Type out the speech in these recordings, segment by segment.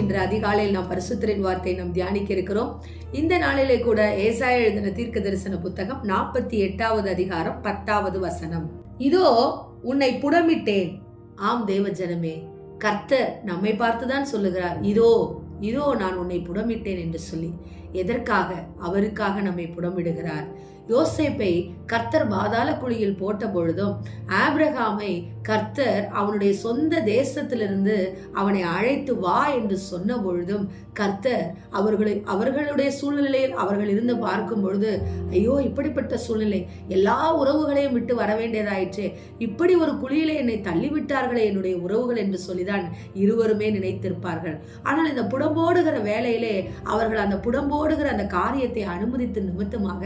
இன்று அதிகாலையில் நாம் பரிசுத்தரின் வார்த்தையை நாம் தியானிக்க இருக்கிறோம். இந்த நாளிலே கூட ஏசாயா எழுதின தீர்க்க தரிசன புத்தகம் 48வது அதிகாரம் 10வது வசனம். இதோ உன்னை புடமிட்டேன். ஆம் தேவ ஜனமே, கர்த்தர் நம்மை பார்த்துதான் சொல்லுகிறார், இதோ இதோ நான் உன்னை புடமிட்டேன் என்று சொல்லி. எதற்காக? அவருக்காக நம்மை புடமிடுகிறார். யோசேப்பை கர்த்தர் பாதாள குழியில் போட்ட பொழுதும், ஆபிரகாமை கர்த்தர் அவனுடைய சொந்த தேசத்திலிருந்து அவனை அழைத்து வா என்று சொன்ன பொழுதும், கர்த்தர் அவர்களுடைய சூழ்நிலையில் அவர்கள் இருந்து பார்க்கும் பொழுது, ஐயோ இப்படிப்பட்ட சூழ்நிலை, எல்லா உறவுகளையும் விட்டு வர வேண்டியதாயிற்றே, இப்படி ஒரு குழியிலே என்னை தள்ளிவிட்டார்களே என்னுடைய உறவுகள் என்று சொல்லிதான் இருவருமே நினைத்திருப்பார்கள். ஆனால் இந்த புடம்போடுகிற வேளையிலே அவர்கள் அந்த புடம்போடுகிற அந்த காரியத்தை அனுமதித்து நிமித்தமாக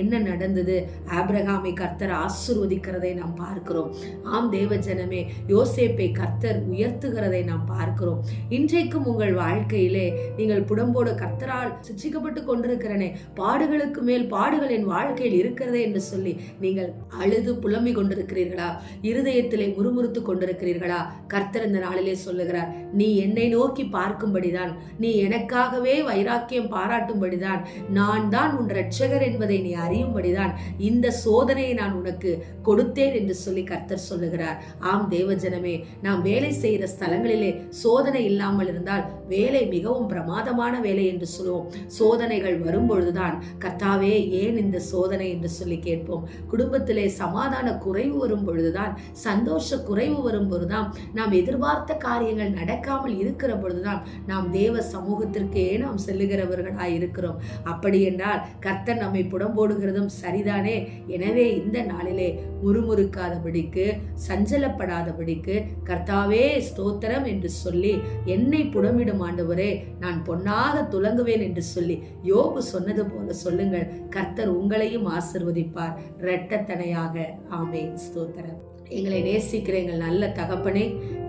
என்ன நடந்தது? ஆபிரகாமை கர்த்தர் ஆசீர்வதிக்கிறதை நாம் பார்க்கிறோம். ஆம் தேவ ஜனமே, யோசேப்பை கர்த்தர் உயர்த்துகிறதை நாம் பார்க்கிறோம். இன்றைக்கும் உங்கள் வாழ்க்கையிலே நீங்கள் புடம்போடு கர்த்தரால் சிட்சிக்கப்பட்டு கொண்டிருக்கிறனே, பாடுகளுக்கு மேல் பாடுகள் என் வாழ்க்கையில் இருக்கிறதே என்று சொல்லி நீங்கள் அழுது புலம்பிக் கொண்டிருக்கிறீர்களா? இருதயத்திலே முறுமுறுத்து கொண்டிருக்கிறீர்களா? கர்த்தர் இந்த நாளிலே சொல்லுகிறார், நீ என்னை நோக்கி பார்க்கும்படிதான், நீ எனக்காகவே வைராக்கியம் பாராட்டும்படிதான், நான் தான் உன் இரட்சகர் என்பதை நீ அறியும்படிதான் இந்த சோதனையை நான் உனக்கு கொடுத்தேன் என்று சொல்லி கர்த்தர் சொல்லுகிறார். ஆம் தேவஜனமே, நாம் வேலை செய்கிற ஸ்தலங்களிலே சோதனை இல்லாமல் இருந்தால் வேலை மிகவும் பிரமாதமான வேலை என்று சொல்லுவோம். சோதனைகள் வரும்பொழுதுதான் கர்த்தாவே ஏன் இந்த சோதனை என்று சொல்லி கேட்போம். குடும்பத்திலே சமாதான குறைவு வரும் பொழுதுதான், சந்தோஷ குறைவு வரும் பொழுதுதான், நாம் எதிர்பார்த்த காரியங்கள் நடக்காமல் இருக்கிற பொழுதுதான் நாம் தேவ சமூகத்திற்கே நாம் செல்லுகிறவர்களாய் இருக்கிறோம். அப்படி என்றால் கர்த்தர் நம்மை புடம்போடுகிறதும் சரிதானே. எனவே இந்த நாளிலே முறுமுறுக்காதபடிக்கு, சஞ்சலப்படாதபடிக்கு, கர்த்தாவே ஸ்தோத்திரம் என்று சொல்லி, என்னை புடமிடும் ஆண்டவரே நான் பொன்னாக துலங்குவேன் என்று சொல்லி யோபு சொன்னது போல சொல்லுங்கள். கர்த்தர் உங்களையும் ஆசீர்வதிப்பார் இரட்டத்தனையாக. ஆமென். ஸ்தோத்திரம். எங்களை நேசிக்கிற எங்கள் நல்ல தகப்பனே,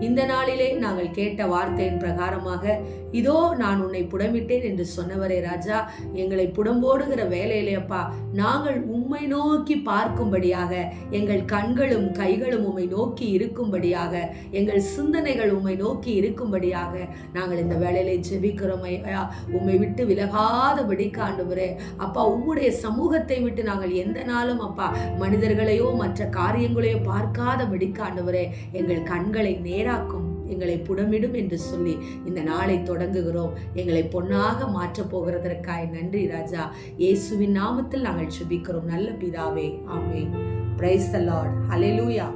இந்த நாளிலே நாங்கள் கேட்ட வார்த்தையின் பிரகாரமாக இதோ நான் உன்னை புடமிட்டேன் என்று சொன்னவரே ராஜா, எங்களை புடம்போடுகிற வேலையிலே அப்பா நாங்கள் உம்மை நோக்கி பார்க்கும்படியாக, எங்கள் கண்களும் கைகளும் உம்மை நோக்கி இருக்கும்படியாக, எங்கள் சிந்தனைகள் உம்மை நோக்கி இருக்கும்படியாக நாங்கள் இந்த வேலையிலே ஜெபிக்கிறோம் ஐயா. உம்மை விட்டு விலகாதபடிக்கு ஆண்டவரே அப்பா, உம்முடைய சமூகத்தை விட்டு நாங்கள் எந்த நாளும் அப்பா மனிதர்களையோ மற்ற காரியங்களையோ பார்க்காதபடிக்கு ஆண்டவரே எங்கள் கண்களை நேராக்கும், எங்களை புடமிடும் என்று சொல்லி இந்த நாளை தொடங்குகிறோம். எங்களை பொன்னாக மாற்றப் போகிறதற்காய் நன்றி ராஜா. இயேசுவின் நாமத்தில் நாங்கள் ஜெபிக்கிறோம் நல்ல பிதாவே. ஆமென். Praise the Lord. ஹல்லேலூயா.